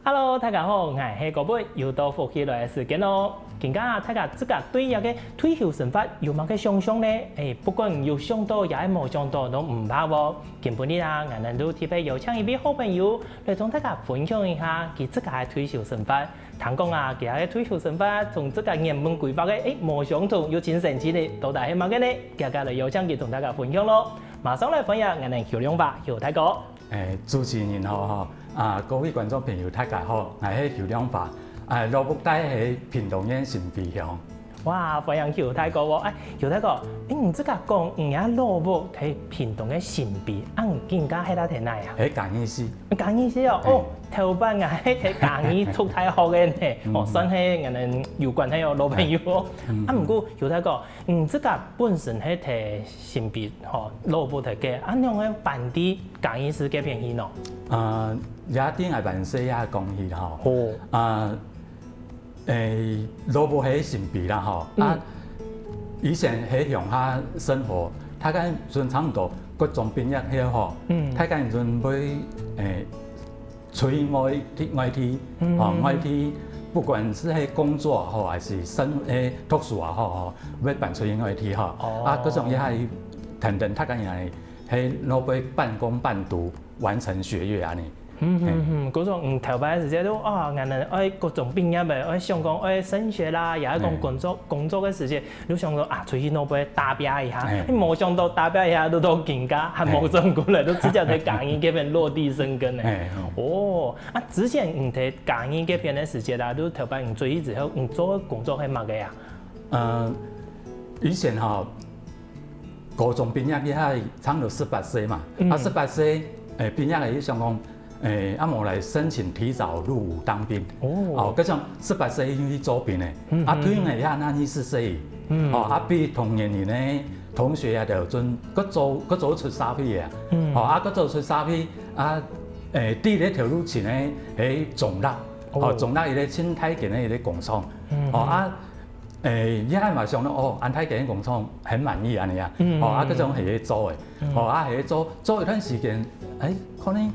Hello， 大家好，我是高贝，又到复习来的时间咯。今家大家自家对那个退休生活有冇个想象呢？不管有想到也冇想到都唔怕喎。今本日啊，我哋都特别邀请一位好朋友来同大家分享一下佢自家退休生活。听讲啊，佢嘅退休生活同自家原本规划嘅冇相同，又真神奇呢，到底係乜嘅呢？今日嚟邀請佢同大家分享咯。马上来分享我哋邱亮吧，邱大哥。主持人好各位观众朋友大家好，我是邱亮吧，罗布带係屏東縣新鼻鄉。哇，非常邱大哥喎！邱大哥，你自家講也羅布喺屏東嘅新鼻，更加喺度睇哪呀？喺嘉義市。嘉義市哦，頭班我喺睇嘉義讀大學嘅呢，算係我哋有關係老朋友喎。唔過邱大哥，你自家本身喺睇新鼻，羅布睇嘅，樣嘅辦啲嘉義市嘅片戲喏？也啲係辦事也講戲嗬。羅布喺新鼻啦嗬。以前喺鄉下生活，大概陣差唔多各種畢業喺嗬。大概陣會出外地，外地不管是喺工作嗬，還是讀書啊嗬，要辦出去外地嗬。嗰種也係等等，大概也係喺羅布半工半讀完成學業啊呢。嗰種頭擺時間都人哋各種畢業嘅，想講升學啦，又係講工作嘅時間，你想講出去攞杯打表一下，你冇想到打表一下都更加，還冇轉過來，都直接喺嘉義嗰邊落地生根咧。之前你喺嘉義嗰邊嘅時間啦，都頭擺你追之後，你做工作係乜嘅呀？以前高中畢業嘅係差唔多18歲嘛，18歲畢業嘅想講。我來申請提早入伍當兵。嗰種18歲去做兵嘅，退伍嘅也24歲。比同年齡嘅同學啊，就準嗰早出社會嘅。嗰早出社會第一條路前咧喺中立，中立伊咧新太健嘅伊咧工廠。也係嘛想到安太健工廠很滿意安尼啊。嗰種係去做嘅。係去做一段時間，可能。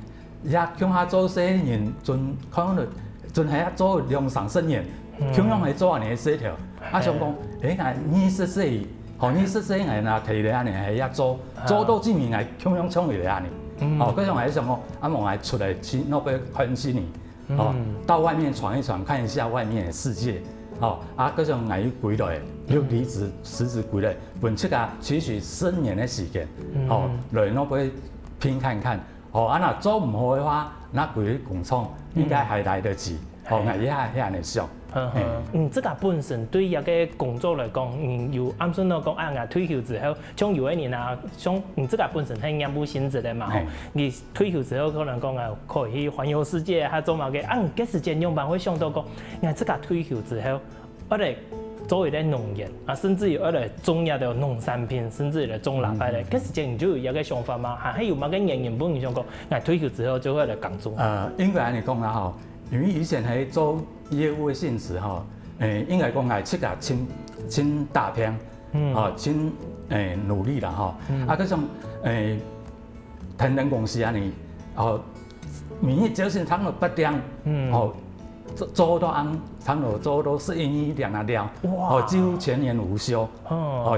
也向下做生意，盡可能盡係做量上生意，向樣係做安尼嘅細條。想講，20歲，20歲係嗱提嚟安尼係一做到之面係向樣衝嚟安尼。嗰種係想講，望係出嚟去那邊環境裡，到外面闖一闖，看一下外面嘅世界。嗰種係歸來，要離職辭職歸來，本出啊取10年嘅時間，來那邊拼看看。若做唔好嘅話，那佢工廠應該係來得及。我也係安尼想。自家本身對一個工作來講，有啱先我講退休之後，像有一年像自家本身係業務性質嘅嘛，你退休之後可能講可以環遊世界，做乜嘅？嗰時間用辦會想到講，自家退休之後，我哋做一啲農業甚至有嚟種一啲農產品，甚至嚟種垃圾咧。嗰時間你就有一個想法嘛？係有乜嘅原本你想講，退休之後就會嚟工作。應該咁講啦因為以前係做業務嘅性質應該講係出價真打拼，真努力啦嗰種騰騰公司安尼，每日早晨差唔多8點，做到差唔多做到11、12點，幾乎全年無休，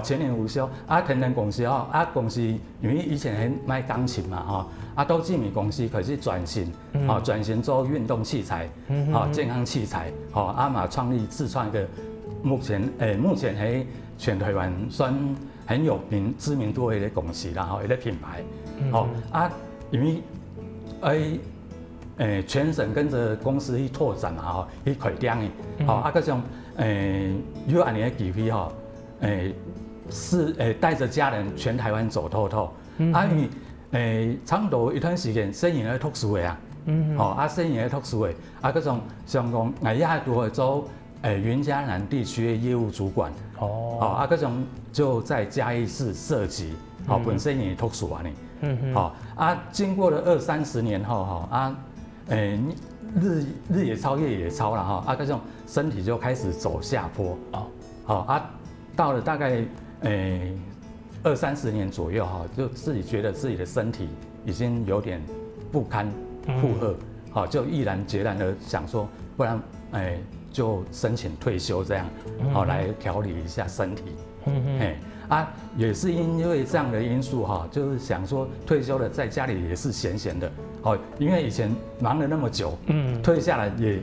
全年無休。騰騰公司公司因為以前係賣鋼琴嘛，到知名公司開始轉型做運動器材，健康器材，嘛自創一個目前喺全台灣算很有知名度嘅一個公司啦，一個品牌，因為全省跟着公司去拓展嘛，去開店嘅，嗰種有安尼嘅機會是帶着家人全台灣走透透，因為差唔多一段時間生意喺讀書嘅生意喺讀書嘅，嗰種想講我也係讀去做雲嘉南地區嘅業務主管，嗰種就在嘉義市設籍，本身也讀書啊呢，經過了20-30年後日也超夜也超了嗰種身體就開始走下坡，到了大概20-30年左右就自己覺得自己的身體已經有點不堪負荷，好就毅然决然的想说，不然就申请退休这样，好来调理一下身体。也是因为这样的因素哈，就是想说退休了在家里也是闲闲的，因为以前忙了那么久，退下来也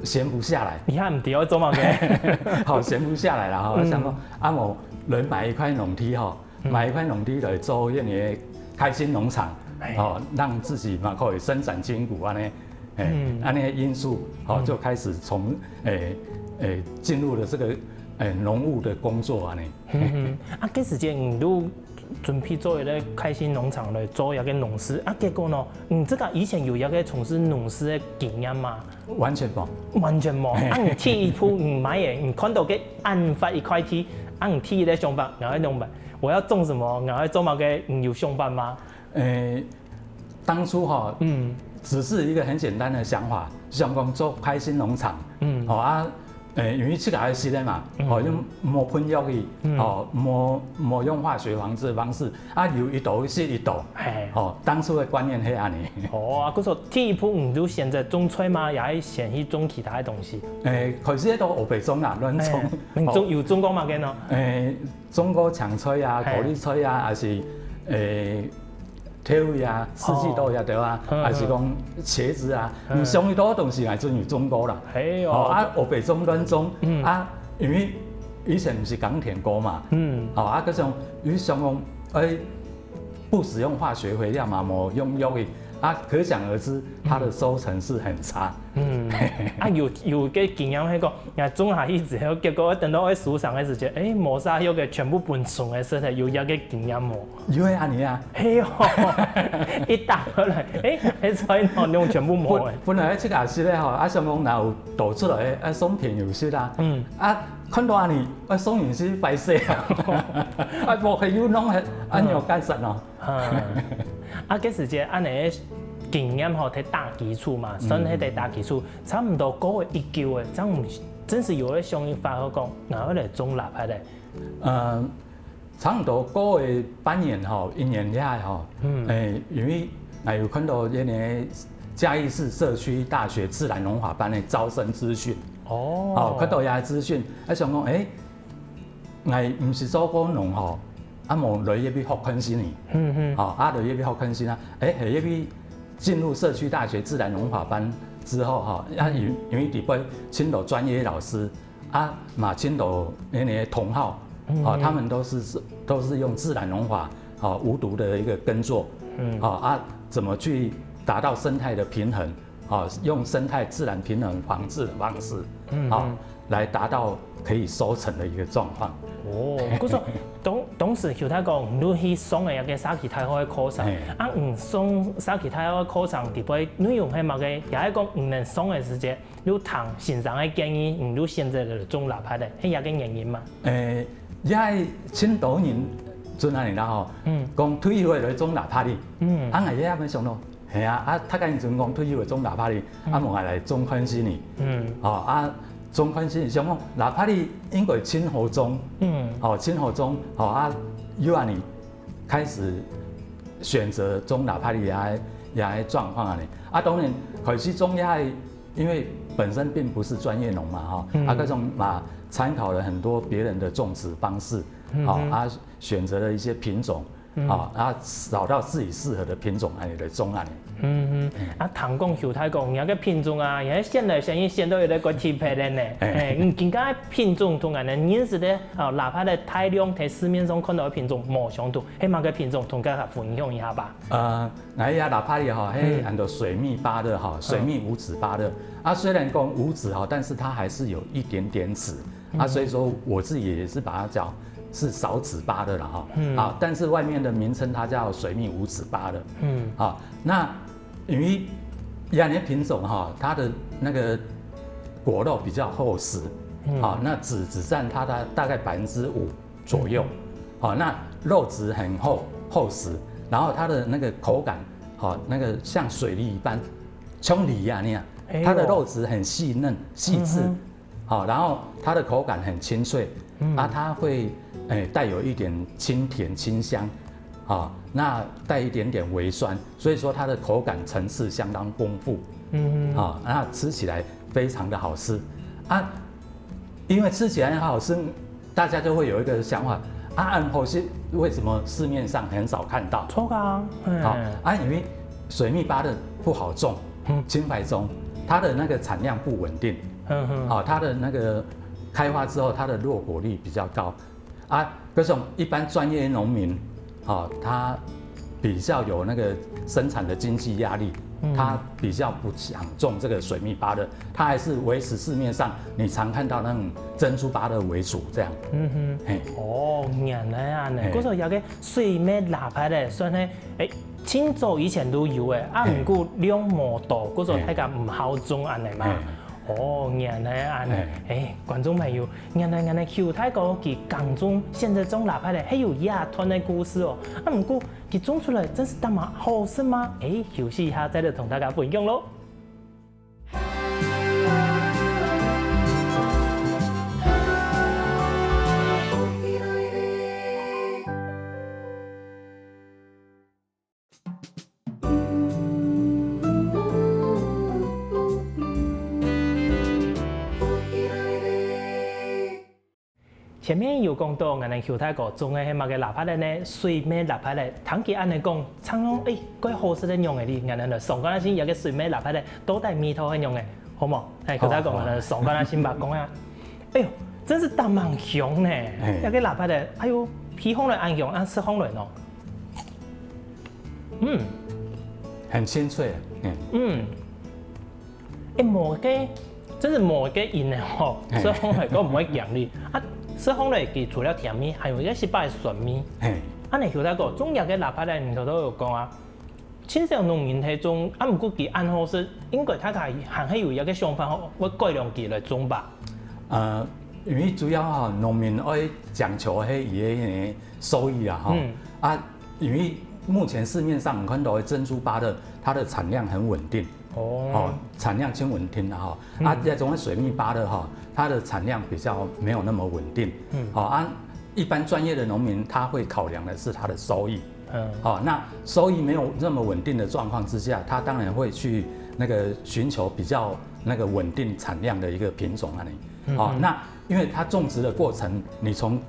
闲不下来。你看唔对，我做嘛嘅，好闲不下来了哈，想说我人买一块农地哈，买一块农地来做那个开心农场，让自己嘛可以生长筋骨啊呢，那些因素就开始从进入了这个农务的工作啊呢。嗰時間你都準備做一個開心農場嚟做一個農師，結果呢，這個以前有一個從事農師的經驗嘛？完全冇，完全冇。你第一步你買嘢，你看到嘅案發一塊地，你第一個想法，然後弄辦，我要種什麼，然後做乜嘅，你有想法嗎？當初只是一個很簡單的想法，想講做開心農場，因為這個還是的嘛，用冇噴藥嘅，冇用化學防治的方式，有一道是一道，當初的觀念係安尼。嗰時候第一步你就選擇種菜嘛，也係選去種其他嘅東西。開始都學白種啦，亂種。有種過嘛嘅呢？種過長菜啊、高麗菜啊，還是鐵啊、四季豆也對啊，還是講茄子啊，唔上多東西係真有種過啦。學白種亂種，因為以前唔是耕田國嘛，嗰種與上講不使用化學肥料嘛，冇用藥嘅。可想而知，它的收成是很差。有個經驗係講，種下去之後，結果等到喺樹上嘅時間，冇啥藥嘅，全部變純嘅色體，有一個經驗冇？有啊，你啊，一打回來，喺菜內容全部冇嘅。本來這個也是咧，上講若有導出來，松田有色啦，看到安尼，松田是白色啊，無係要弄係有解釋咯。嗰時間安尼經驗睇大基礎嘛，算係啲大基礎，差唔多個月一舊嘅，真唔真是有啲想法好講，然後嚟種立下嚟。差唔多個月半年一年下因為有看到一年嘉義市社區大學自然農法班嘅招生資訊，看到遐資訊，想講唔是做果農冇來一筆學訓先嚟，來一筆學訓先啦，係一筆進入社區大學自然農法班之後，因為底部請到專業老師，嘛請到那些同好，他們都是用自然農法，無毒的一個耕作，怎麼去達到生態的平衡，用生態自然平衡防治的方式，來達到可以收成的一個狀況。嗰時當時叫他講，你去上嘅一個沙期太好嘅課程，上沙期太好嘅課程，底部內容係乜嘅？也係講唔能上嘅時間，你談線上嘅建議，你選擇嚟種立派嘅，係有個原因嘛？也係青島人陣安尼啦講退休嚟種立派哩，係也咁想咯，係他嗰陣講退休嚟種立派哩，冇係嚟種番薯哩，種番薯想講立派哩應該青河種，青河種，有安尼開始選擇種立派哩也係狀況安尼，當然開始種也係因為本身並不是專業農嘛，嗰種嘛參考了很多別人的種植方式，選擇了一些品種，找到自己適合的品種嚟種安尼。談講後太講有個品種啊，也現在生意現在有啲個特別嘅呢。更加品種同人哋認識的哪怕係大量喺市面上看到嘅品種冇相同，係乜嘅品種同大家分享一下吧。哪怕你係很多水蜜芭樂水蜜無籽芭樂，雖然講無籽但是它還是有一點點籽，所以說我自己也是把它叫是少籽芭樂啦，但是外面的名稱它叫水蜜無籽芭樂，那因為亞年品種它的那個果肉比較厚實，那籽只佔它的大概5%左右，那肉質很厚實，然後它的那個口感，那個像水梨一般，像梨啊那樣，它的肉質很細嫩細緻，然後它的口感很清脆，它會帶有一點清甜清香。那帶一點點微酸，所以說它的口感層次相當豐富，那吃起来非常的好吃啊。因为吃起来很好吃，大家就会有一个想法啊，安后是为什么市面上很少看到？错啊，因为水蜜芭乐不好种，青白种，它的那个产量不稳定，它的那个开花之后，它的落果率比较高啊。这种一般专业农民，他比较有那个生产的经济压力，他比较不想种这个水蜜芭乐，他还是维持市面上你常看到那种珍珠芭乐为主这样。原来啊，嗰时候有个水蜜腊排咧，算係清早以前都有嘅，唔過量冇多，嗰時候大家唔好種安尼嘛。原來安尼，觀眾朋友，原來邱太哥佢剛種，現在種臘排咧，還有野團的故事哦。唔過佢種出來真是那麼好吃嗎？休息一下再嚟同大家分享咯。前面有講到，我哋邱太哥種嘅係乜嘅臘排咧呢？水蜜臘排咧，聽佢安尼講，常講怪好食嘅樣嘅啲，我哋上個禮先有個水蜜臘排咧，都帶味道嘅樣嘅，好冇？邱太哥我哋上個禮先白講啊，真是大蠻香呢！有個臘排咧，皮烘嚟安香，食烘嚟喏，很清脆，冇嘅，真是冇嘅鹽嘅吼，所以烘嚟都唔會鹹啲啊。食烘嚟佢除了甜味，還有一個是擺酸味。安尼邱太哥種入嘅臘排咧，唔頭都有講啊，清少農民係種，唔過佢安好食，應該睇下還係有一個想法，我改良佢來種吧。因為主要農民愛講求係伊嘅收益啊，因為目前市面上看到的珍珠芭樂，它的產量很穩定。產量真穩定啦，這種水蜜芭樂它的產量比較沒有那麼穩定。一般專業的農民他會考量的是它的收益。那收益沒有那麼穩定的狀況之下，他當然會去那個尋求比較那個穩定產量的一個品種那因為它種植的過程，你從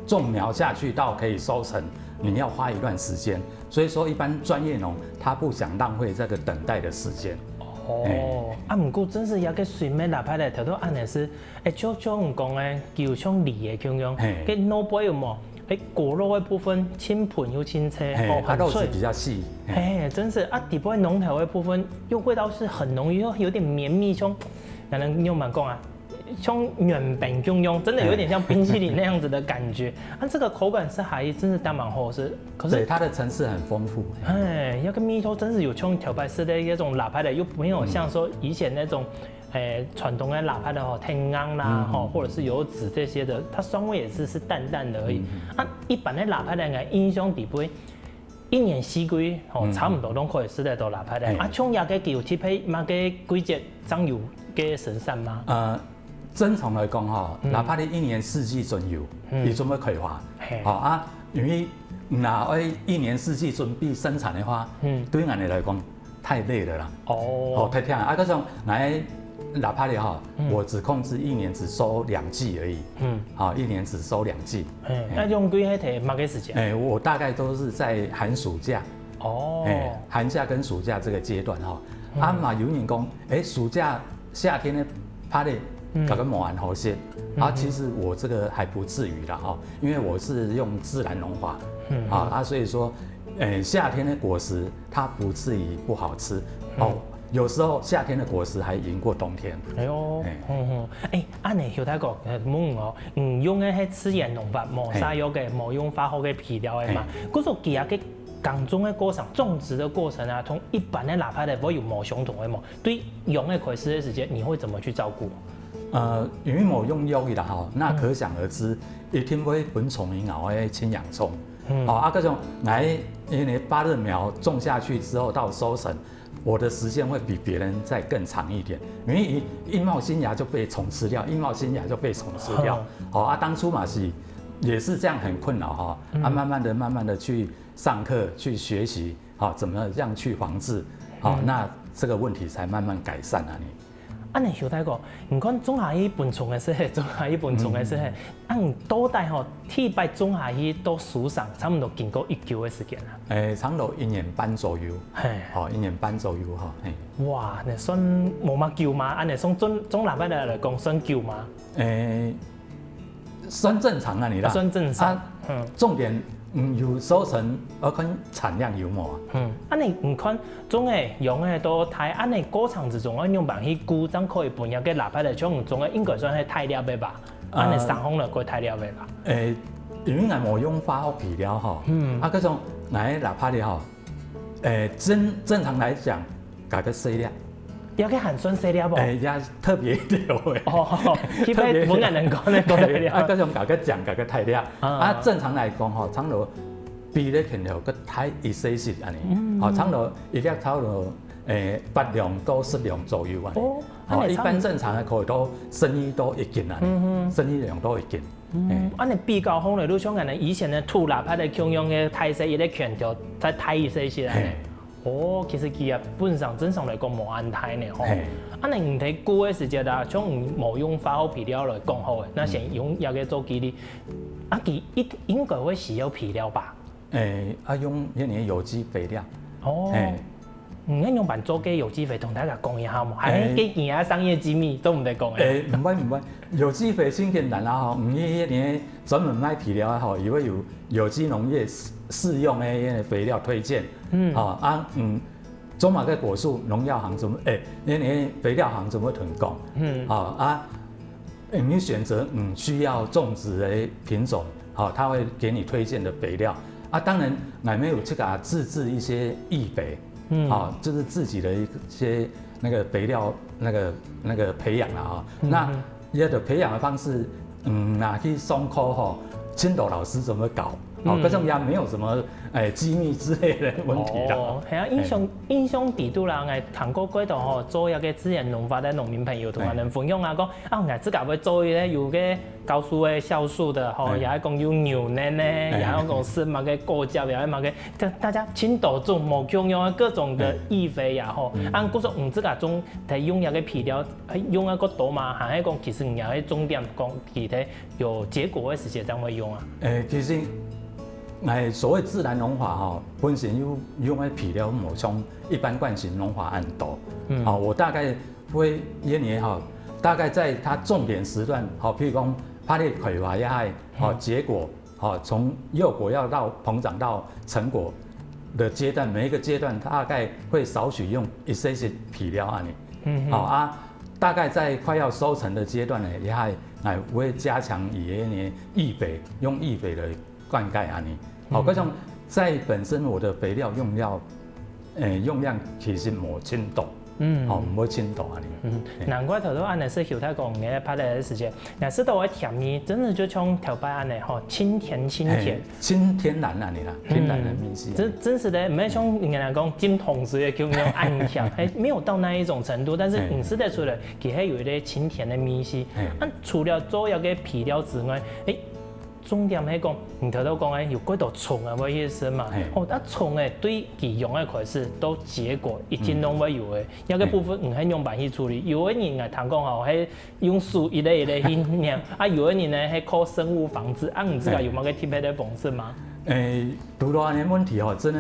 種苗下去到可以收成，你要花一段時間。所以說，一般專業農他不想浪費這個等待的時間。唔過真是有個水蜜臘排咧，頭都安尼是，像唔講咧，叫像梨嘅咁樣，佢腦背有冇？果肉的部分清盤又清脆，它肉質比較細。真是底部濃頭的部分又味道是很濃郁，又有點綿密，像可能用蠻講啊。像軟餅咁樣，真的有點像冰淇淋那樣子的感覺。這個口感是還真是蠻好吃，可是它的層次很豐富。那個味道真是有像調白式的一種臘排的，又沒有像說以前那種傳統的臘排的天罌啦，或者是油脂這些的，它酸味也是淡淡的而已。一般的臘排的印象底部，一年四季差唔多都可以食得到臘排的。像也個有貼配乜個季節長有嘅生產嗎？正常來講哪怕你一年四季都有，你準備開花，因為一年四季準備生產的話，對我哋來講太累了啦，太忝嗰種哪怕你我只控制一年只收2季而已，一年只收2季。那用幾係睇乜嘅時間？我大概都是在寒暑假，寒假跟暑假這個階段嘛有人講，暑假夏天呢拍的。搞個磨完後先，其實我這個還不至於啦因為我是用自然農法，所以說，夏天的果實它不至於不好吃，有時候夏天的果實還贏過冬天。安尼邱太哥唔用嘅係自然農法，冇殺藥嘅，冇用化學嘅肥料嘅嘛，嗰種其他嘅耕種嘅過程、種植的過程同一般的臘排的會有冇相同嘅冇？對用嘅開始嘅時間，你會怎麼去照顧？因為冇用藥啦那可想而知，一定會本蟲以後嘅青洋蔥，嗰種因為芭樂苗種下去之後到收成，我的時間會比別人再更長一點，因為一冒新芽就被蟲吃掉，一冒新芽就被蟲吃掉，當初嘛是也是這樣很困擾慢慢的去上課去學習，怎麼樣去防治，那这个问题才慢慢改善啊你。你小弟讲，唔看种下去分虫的时候，种下去分虫的时候，倒带吼，替摆种下去到树上，差不多经过1周的时间啦。差不多1年半左右。1年半左右哈。哇，那算无嘛久吗？你算种哪摆来讲算久吗？算正常啊你啦。算正常。重点有收成，而看产量有冇啊。你唔看种诶用诶都太，你过程之中，用办去估，怎可以分一个哪摆来种种诶，应该算系太了的吧？你上风了过太了的吧？因为我冇用化学肥料哈，嗰種我哪怕的哈，正常來講，加個細粒，要個含酸細粒不？也特別料嘅。特別本人能講呢個細粒。嗰種加個醬，加個太粒。正常來講哈，差唔多比咧肯定個太一些些安尼，差唔多一粒差唔多8兩到10兩左右啊。一般正常嘅可以到生意都1斤啊，生意量都1斤。你比較好嚟，都像人哋以前嘅土垃圾嘅供用嘅態勢，伊咧強調再大一些些咧。其實佢本上正常嚟講冇安泰呢吼。你唔睇估嘅時節啦，將冇用化學肥料來講好嘅，那先用一個做基地。佢應該會使用肥料吧？用一年有機肥料。用辦做嘅有機肥同大家講一下冇？係幾件啊商業機密都唔得講嘅。唔會，有機肥先簡單啦吼，唔一年專門賣肥料吼，因為有機農業適用嘅肥料推薦。中華嘅果樹農藥行怎麼肥料行怎麼提供？你選擇需要種植的品種，他會給你推薦的肥料。當然我們有這個自製一些易肥。就是自己的一些那個肥料那個培養啦那也的培養的方式，拿去上課青島老師怎麼搞？嗰種也沒有什麼機密之類的問題啦。係啊，影響地度啦，我談過幾度做一個資源農法的農民朋友同人分享講我自己會做咧有個高數嘅酵素的也係講有牛奶呢，也係講是乜嘅果膠，也係乜嘅，大家青島種冇共用各種嘅易肥也好，嗰種自己種係用一個皮料，用一個多嘛，還係講其實也係重點講其他有結果嘅時節才會用啊。其實所謂自然農法本身用的皮料冇像一般慣性農法按多。我大概會一年大概在它重點時段，譬如講它的葵花也係結果，從幼果要到膨脹到成果的階段，每一個階段大概會少許用一些皮料啊你。大概在快要收成的階段呢，也係會加強以易肥，用易肥來灌溉啊你。嗰種在本身我的肥料用量其實冇輕度，唔會輕度啊你。難怪頭都按你是後台講嘅拍的時間，但是到我甜味，真係就像頭擺按你清甜，清天然啊你啦，天然的米系。真是的，唔係像人家講金桶水嘅叫用暗香，沒有到那一種程度，但是吃得出來，佢係有一啲清甜的米系。除了做一個皮料之外，重點係講，唔頭都講有幾多蟲啊，會意思嘛？蟲對佢用嘅開始到結果一定都會有嘅，有個部分唔係用辦去處理。有嘅人啊，談講係用樹一類去釀，有嘅人呢係靠生物防治。唔知道有冇個特別的方式嗎？讀到安啲問題真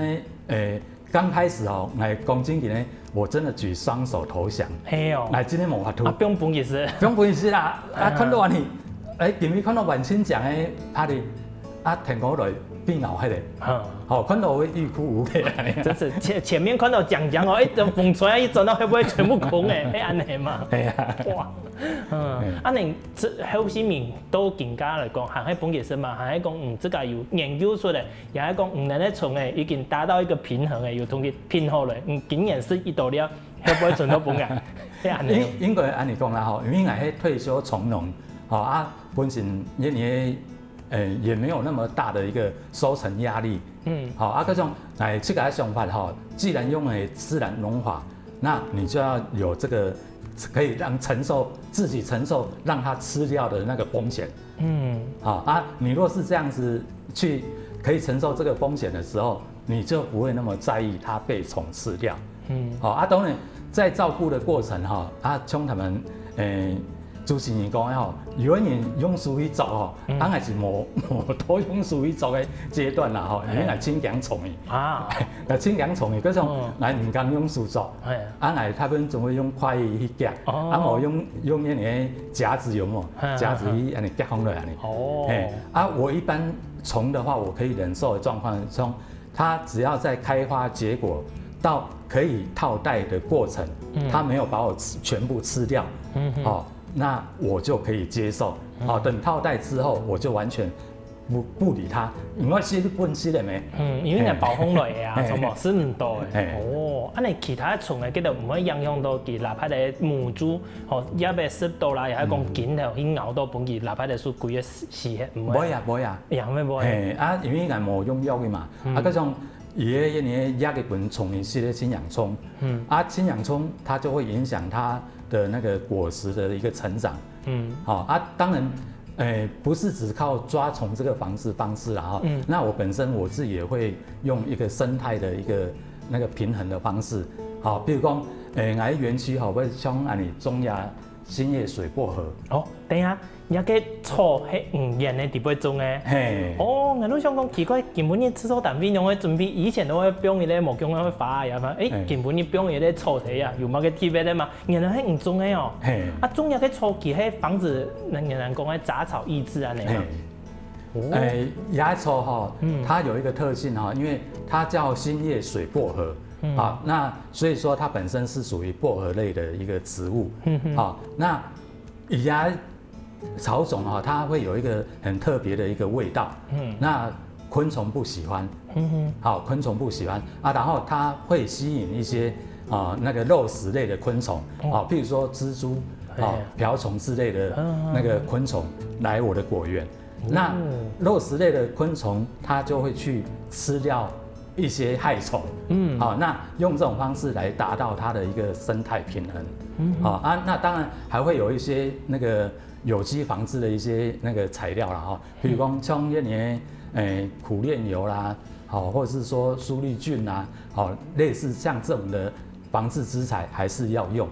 係剛開始我講真嘅呢，我真的舉雙手投降。係真係冇法度。不用本意思。不用本意思啦，看到你。前面看到萬千講嘅拍的停過來變牛喺度，看到會欲哭無淚啊！真是前面看到講就風吹一轉到會不會全部空誒？安尼嘛？係啊！哇！你後市面都更加嚟講，係喺本意思嘛？係喺講這個有研究出嚟，也係講唔能咧從已經達到一個平衡有同佢拼好嚟，竟然是一道料，會不會全都本嘅？應該按你講啦，因為我係退休從農。本身一年也沒有那麼大的一個收成壓力。嗰種這個想法既然用自然農法，那你就要有這個可以自己承受讓它吃掉的那個風險。你若是這樣子去可以承受這個風險的時候，你就不會那麼在意它被蟲吃掉。當然在照顾的过程哈，像他们主持人讲吼，如果你用水去做吼，俺还是无多用水去做的阶段啦吼，因为係清凉虫的清凉虫的嗰種，咱唔敢用水做，俺係他們總會用筷去夾，我用那個夾子有冇？夾子去安尼夾放落安尼。我一般蟲的話，我可以忍受的狀況中，它只要在開花結果到可以套袋的過程，它沒有把我全部吃掉，那我就可以接受。等套袋之後，我就完全不理它，因為是本身的咩？因為係暴風類啊，錯冇，死唔多嘅。安尼其他蟲嘅，佢就唔會影響到佢哪怕係母豬，也別濕到啦，又係講緊頭去咬到本佢哪怕係屬鬼嘅死嘅，唔會。唔會啊。有咩唔會？因為係冇用藥嘅嘛，嗰種伊個壓嘅本蟲，你是青洋蔥，青洋蔥它就會影響它的那個果實的一個成長，當然，不是只靠抓蟲這個方式啦，那我本身我自己也會用一個生態的一個那個平衡的方式，比如講，我喺園區會像安尼種下新葉水薄荷。等下，一個草係唔嚴嘅地方種嘅。我都想講奇怪，根本你吃素單邊用嘅準備，以前都會標你咧木匠會發呀嘛，根本你標你咧草體啊，有冇個特別咧嘛？原來係唔種嘅哦。種一個草其實防止人講嘅雜草抑制啊那。野草哈，它有一個特性哈，因為它叫新葉水薄荷。那所以說它本身是屬於薄荷類的一個植物。那野草種哈，它會有一個很特別的一個味道。那昆蟲不喜歡。昆蟲不喜歡然後它會吸引一些那個肉食類的昆蟲譬如說蜘蛛瓢蟲之類的那個昆蟲來我的果園。那肉食類的昆蟲，它就會去吃掉一些害蟲，那用這種方式來達到它的一個生態平衡，那當然還會有一些那個有機防治的一些那個材料啦，比如講像一年苦楝油啦，或者是說蘇力菌啦，類似像這種的防治之材還是要用，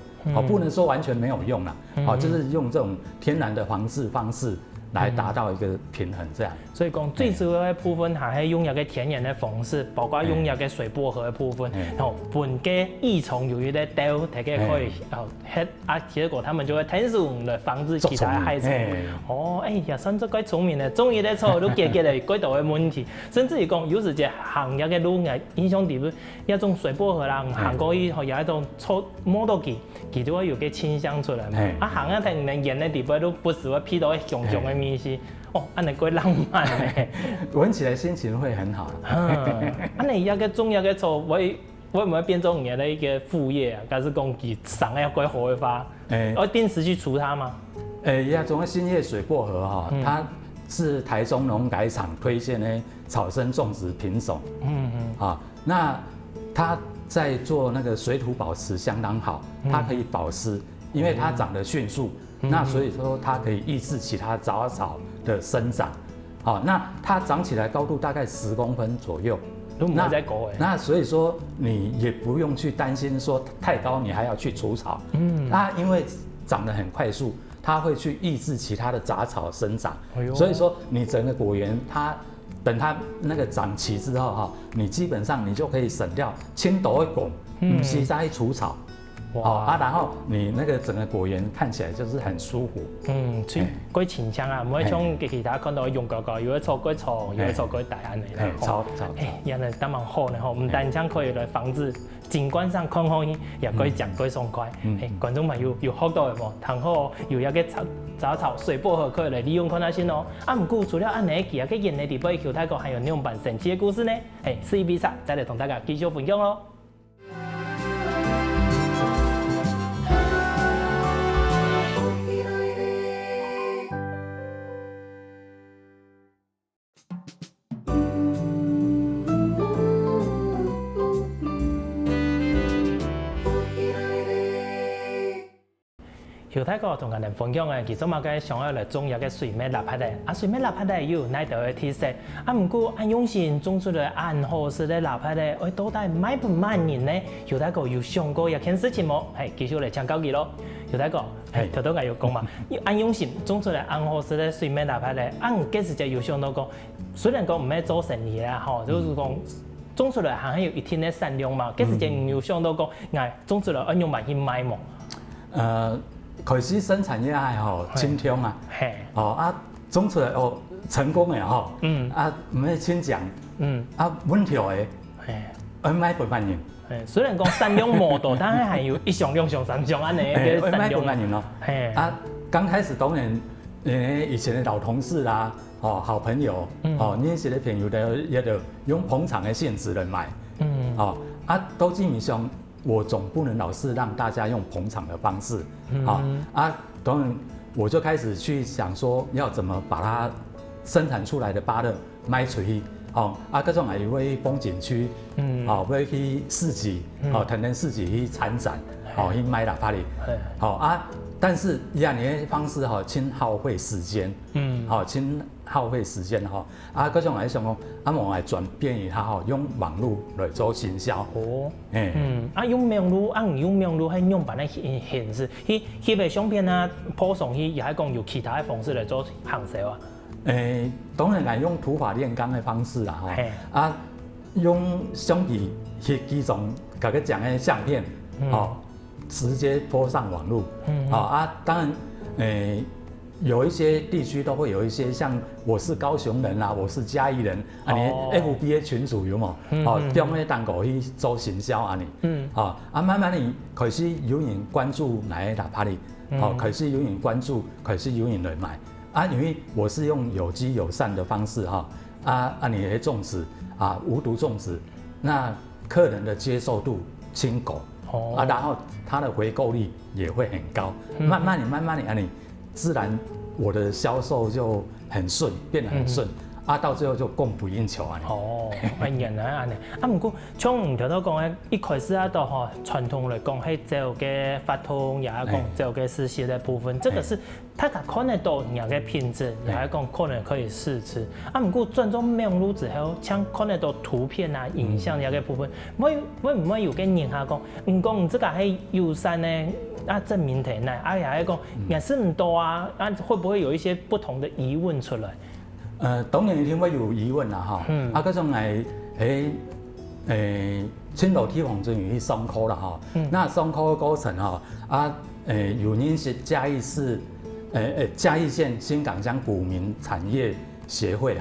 不能說完全沒有用啦，就是用這種天然的防治方式來達到一個平衡，這樣。所以講最主要的部分還係用一個天然的方式，包括用一個水薄荷的部分，然後本嘅益蟲有一個豆，大家可以結果他們就會天生來防止其他害蟲。也算做幾聰明的，終於咧錯都解決了幾多嘅問題，甚至於講有時隻行一個路嘅影響地方，一種水薄荷啦，行過去後有一種臭摸到佢就會有個清香出來嘛。行一睇人煙嘅地方都不時會披到香香嘅味絲。安尼幾浪漫咧，聞起來心情會很好。安尼一個種一個草，會唔會變成你的一個副業啊？還是講佢上要幾好嘅花？要定時去除它嗎？呀，種新葉水薄荷哈，它是台中農改場推薦的草生種植品種。那它在做那個水土保持相當好，它可以保濕，因為它長得迅速。那所以說它可以抑制其他雜草的生長，那它長起來高度大概10公分左右，那所以說你也不用去擔心說太高你還要去除草，它因為長得很快速，它會去抑制其他的雜草生長，所以說你整個果園它等它那個長齊之後你基本上你就可以省掉青豆的果，不是再除草。然後你那個整個果園看起來就是很舒服。幾清香啊，唔會像其他看到用嗰個，有啲草幾粗，有啲草幾大安尼啦。草。原來咁樣好呢，唔單止可以來防止景觀上看好，也可以講幾爽快。觀眾朋友有學到嘅冇？然後有一個雜草水薄荷可以來利用看下先咯。唔過除了安尼，其他嘅人嘅地方橋泰國還有兩版神奇嘅故事呢。試一比賽，再嚟同大家繼續分享咯。后太哥同人哋分享嘅，其中嘛嘅想要嚟種一個水蜜蠟筆嘅，水蜜蠟筆嘅有哪度嘅特色？唔過按用心種出嚟按好式嘅蠟筆嘅，到底賣不賣人呢？後太哥有想過一件事情冇？係繼續嚟請教佢咯。後太哥，頭都係要講嘛，按用心種出嚟按好式嘅水蜜蠟筆嘅，按幾時就有想到講，雖然講唔係做生意啦，嗬，就是講。種出來還有一定的產量嘛？幾時間有想到講，種出來按用埋去賣嘛？開始生產業係吼輕鬆啊，種出來成功嘅吼，唔係輕獎，穩條嘅，賣不賣人？雖然講產量冇多，但係還有一上兩上三上安尼嘅產量。賣不賣人咯？剛開始當然，以前的老同事啦。好朋友，那些的朋友也都用捧場的性質來買，到基本上我總不能老是讓大家用捧場的方式，當然我就開始去想說要怎麼把它生產出來的芭樂賣出去，各種係會風景區，會去市集，天天市集去參展，去賣喇叭嚟，但是一樣嘅方式輕耗費時間，輕耗費時間嗰種係想講，我係轉變於它用網絡來做行銷。用網絡，用網絡係用辦咧顯示，翕嘅相片啊，鋪上去，也係講有其他嘅方式來做行銷啊。當然係用土法煉鋼嘅方式啦，用相機翕幾種嗰個講嘅相片，直接播上網絡，當然，有一些地區都會有一些，像我是高雄人啦，我是嘉義人，你 FB 嘅群組有冇？中咧單個去做行銷慢慢地開始有人關注來喇叭哩，開始有人關注，開始有人來買，因為我是用有機友善的方式你嘅種植無毒種植，那客人的接受度輕高。然後它的回購率也會很高，慢慢地，自然我的銷售就很順，變得很順，到最後就供不應求原來安尼，唔過像唔頭都講一開始到傳統來講係做嘅發通，也係講做嘅實習的部分，這個是大家看得到人嘅品質，也係講可能可以試吃。唔過轉咗網絡之後，像看得到圖片啊、影像嘅部分，會唔會有跟人下講，唔講這個係友善呢？證明題呢？也係講也是唔多啊，會不會有一些不同的疑問出來？當然一定會有疑問啦，嗰種係青島體防針去上課啦，那上課的過程有人是嘉義市嘉義縣新港鄉古民產業協會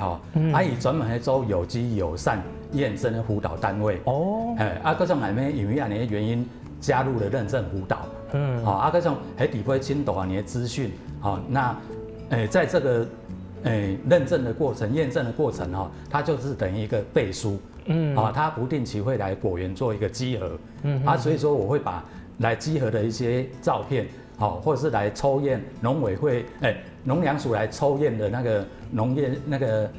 以專門去做有機友善驗證的輔導單位，嗰種係咩？因為安尼原因加入了認證輔導，嗰種喺地方青島安尼的資訊，那在這個認證的過程、驗證的過程它就是等於一個背書，它不定期會來果園做一個稽核，所以說我會把來稽核的一些照片，或者是來抽驗農委會、農糧署來抽驗的那個農業那個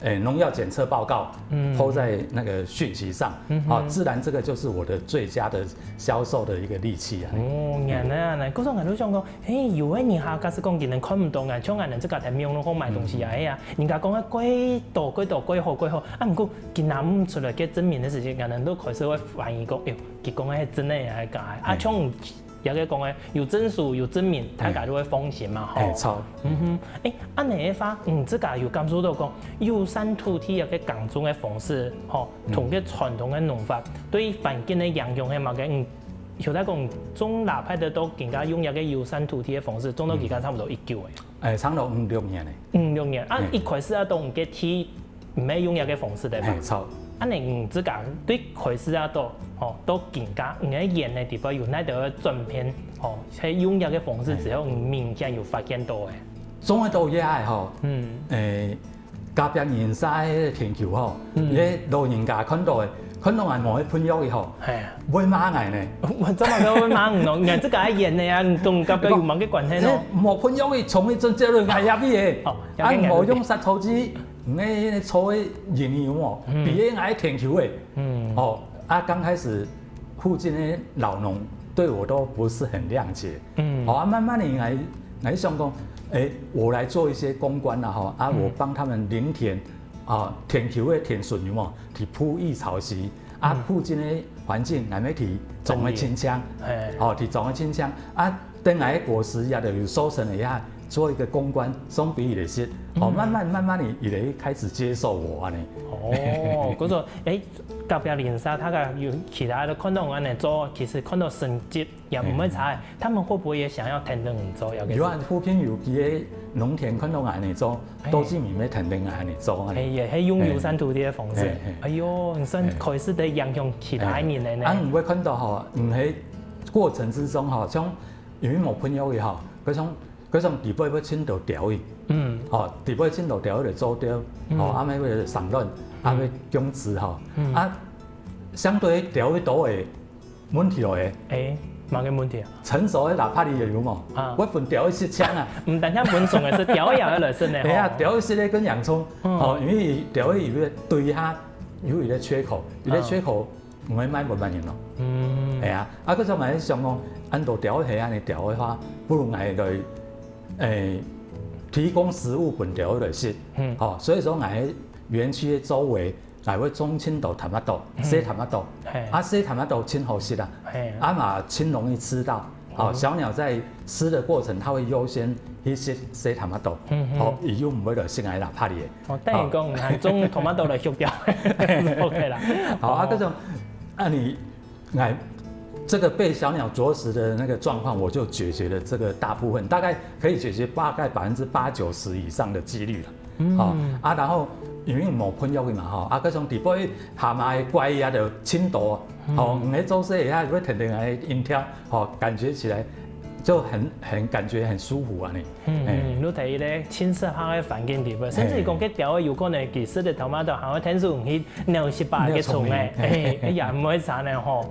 農藥檢測報告，po在那個訊息上，自然這個就是我的最佳的銷售的一個利器原來嗰種人都想講，有啲人下假使講人看唔到嘅，像人哋即係喺網絡上賣東西人家講幾多幾好，唔過見拿唔出來嘅證明嘅事情，人都開始會懷疑講，佢講嘅係真嘅係假嘅，像也個講誒，有證書有證明，大家都會放心嘛，錯。安尼嘅話，這個有感受到講友善土地一個耕種嘅方式，同個傳統嘅農法對環境嘅影響係乜嘅？後頭講種蠟筆的都更加用一個友善土地嘅方式，種到而家差唔多1舊嘅。差唔多5-6年咧。5-6年一開始都唔嘅天唔係用一個方式嚟嘛。錯。安尼這個對開始都更加喺鹽嘅地方有那度轉變，喺用一個方式之後，明顯有發現到嘅。種嘅稻葉甲邊鹽沙嘅田球你老人家看到係冇去噴藥嘅會馬藝呢？怎麼都會馬唔同？這個係鹽嘅同甲邊有乜嘅關係咯？冇噴藥嘅，從佢真正嚟係入啲嘢，冇用殺草劑。你抽的營養比那愛田球的，剛開始附近的老農对我都不是很谅解。好啊，慢慢的来想讲，我来做一些公关啦哈，啊，我帮他们林田啊，田球的田顺有冇？去铺益草时，啊，附近的环境来要去种的清香，去种的清香，啊，等来的果实也就有收成了呀。做一个公关，总比伊的先，慢慢的，伊来开始接受我啊呢。嗰种隔壁连沙，他有其他的看到我安做，其实看到成绩也唔会差，他们会不会也想要田登做？有啊，附近有几个农田看到安尼做，都是咪要田登安尼做啊。也系用友善土地的方式。哎呦，你算开始在影响其他人的呢。啊，唔会看到吼，唔喺过程之中吼，像因为冇朋友嘅吼，嗰種地尾要深度調伊，地尾深度調伊就做掉，啊尾要上論，啊尾種植吼，啊相對調伊多嘅問題來嘅，冇嘅問題啊。成熟嘅哪怕你有冇？我份調伊失槍啊，唔單止本種嘅，是調伊也來生嘅。係啊，調伊失咧跟洋蔥，因為調伊有咧對下有伊咧缺口，伊咧缺口唔會買5萬元咯。係啊，啊嗰種咪想講，按度調係安尼調嘅話，不如係來。提供食物本條的是，所以說我喺園區的周圍，來會種青豆、坦巴豆、西坦巴豆，西坦巴豆青好食啊，嘛青容易吃到，小鳥在吃的過程，它會優先去食西坦巴豆，而又唔會來食喺哪怕嘅。等於講唔係種坦巴豆嚟削掉，OK 啦。好嗰種，你嗌。这个被小鸟啄食的那个状况，我就解决了这个大部分，大概可以解决大概80%-90%以上的几率了。然后因为冇喷药的嘛，嗰種地尾下馬乖呀就青豆，唔喺做些下會停來陰條，感覺起來就感覺很舒服啊你。你睇咧青色下嘅環境地尾，甚至講佢調嘅有可能其實嘅頭馬豆行去天數去60-80嘅蟲嘅，也唔會產嘅吼。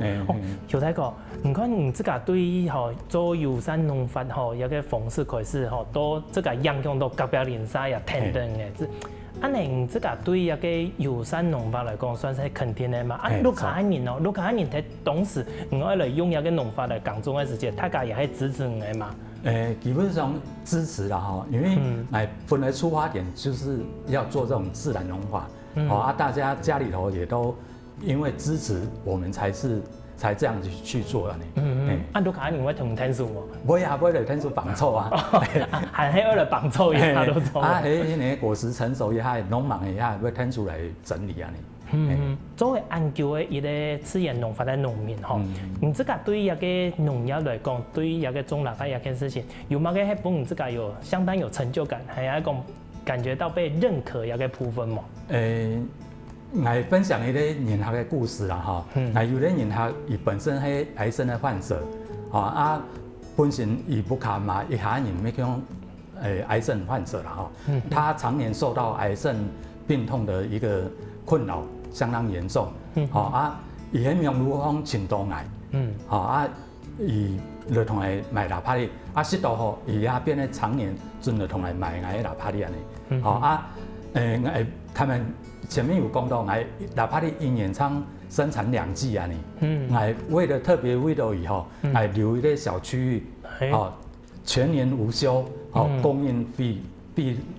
小太哥，唔看你這個對做友善農法有個方式開始都這個影響到隔壁鄰舍也停頓嘅。安尼這個對一個友善農法來講算是肯定的嘛？如果一年如果一年睇當時我來用一個農法來耕種嘅時節，大家也係支持你嘛？基本上支持啦哈，因為本來出發點就是要做這種自然農法，大家家裡頭也都因為支持我們才這樣子去做啊你。如果一年會同天數冇？會嚟天數幫助啊，係喺嚟幫助一下都做。喺果實成熟一下，農忙一下，會天數來整理啊你。作為研究嘅一個自然農法嘅農民你這個對一個農業來講，對一個種哪一件事情，有冇嘅幫你這個有相當有成就感，係一個感覺到被認可一個部分冇？我分享一個人客嘅故事啦哈，有啲人客佢本身係癌症嘅患者，本身佢不卡嘛，一下人咩講癌症患者啦哈，他常年受到癌症病痛的一個困擾相當嚴重，佢喺用如方前度癌，佢就同佢買哪怕啲，適度後佢也變得常年準就同佢買癌哪怕啲安尼，他們前面有講到癌哪怕啲因演倉生產2劑啊你，為了特別為到以後，留一個小區域，全年無休，供應必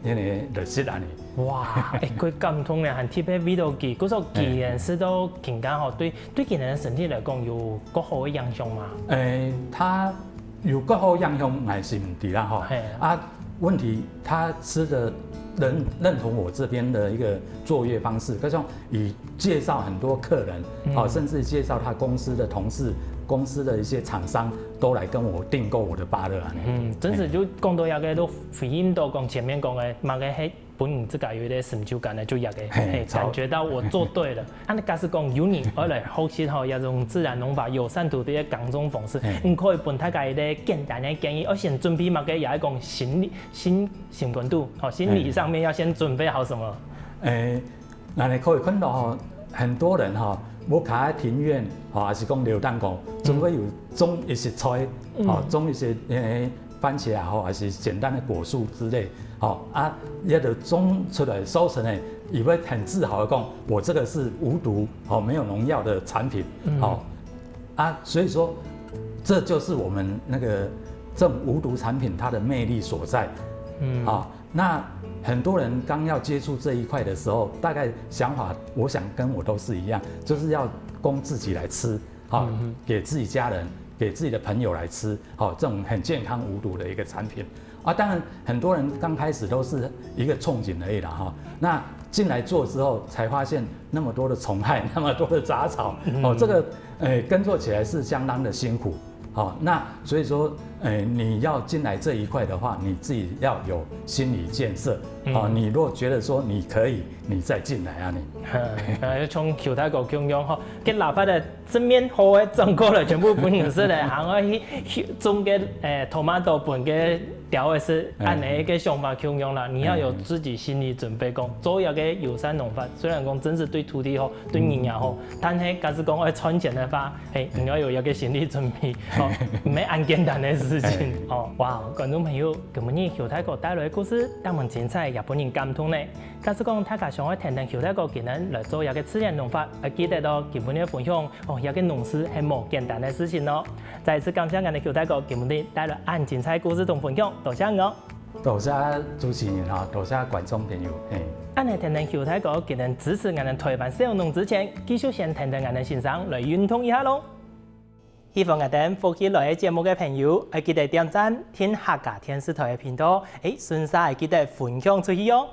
那個垃圾啊你。哇！佢咁痛咧，係貼喺味道記，嗰種記人士都更加好，對佢人身體嚟講有個好嘅影響嘛？他有個好影響係是唔對啦嗬。問題他吃的認同我這邊的一個作業方式，嗰種以介紹很多客人，甚至介紹他公司的同事、公司的一些廠商都來跟我訂購我的芭樂啊。真是就講到一個都回應到講前面講嘅，某個係本人自己有啲成就感嘅，就一個感覺到我做對了。你假使講有你而來學習一種自然農法、友善土地嘅耕種方式，你可以本大家一啲簡單嘅建議，而先準備某個也係講心管度，心理上面要先準備好什麼？你可以看到很多人我卡喺庭院，還是講榴彈講，總會有種一些菜，種一些番茄啊，還是簡單的果樹之類，也就種出來收成呢，也會很自豪的講，我這個是無毒，沒有農藥的產品，所以說这就是我们那个这种无毒产品它的魅力所在。那很多人刚要接触这一块的时候，大概想法，我想跟我都是一样，就是要供自己来吃，给自己家人、给自己的朋友来吃，这种很健康无毒的一个产品。当然很多人刚开始都是一个憧憬而已啦，那进来做之后才发现那么多的虫害，那么多的杂草，这个耕作起来是相当的辛苦。那所以说，你要进来这一块的话，你自己要有心理建设。你如果觉得说你可以，你再进来啊你。从球台个供用吼，跟哪怕的正面好的种过了，全部本颜色的，行去种个tomato 本个调的是按那个想法供用啦。你要有自己心理准备，讲做一个友善农法，虽然讲真是对土地好、对营养好，但是假使讲要赚钱的话，你要有一个心理准备，唔係咁簡單的事情。哇，觀眾朋友，今日球台哥帶來的故事，當然精彩，日本人感動呢。假使講大家想要聽聽球台哥今日來做一個自然農法，記得到今日分享一個農事係冇簡單的事情咯。再一次感謝我哋球台哥今日帶來咁精彩故事同分享，多謝我。多謝主持人多謝觀眾朋友。我哋聽聽球台哥今日支持我哋台灣小農之前，繼續先聽聽我哋先生來運動一下咯。希望我哋福起來嘅節目嘅朋友，記得點讚、聽客家電視台嘅頻道，順勢記得分享出去哦。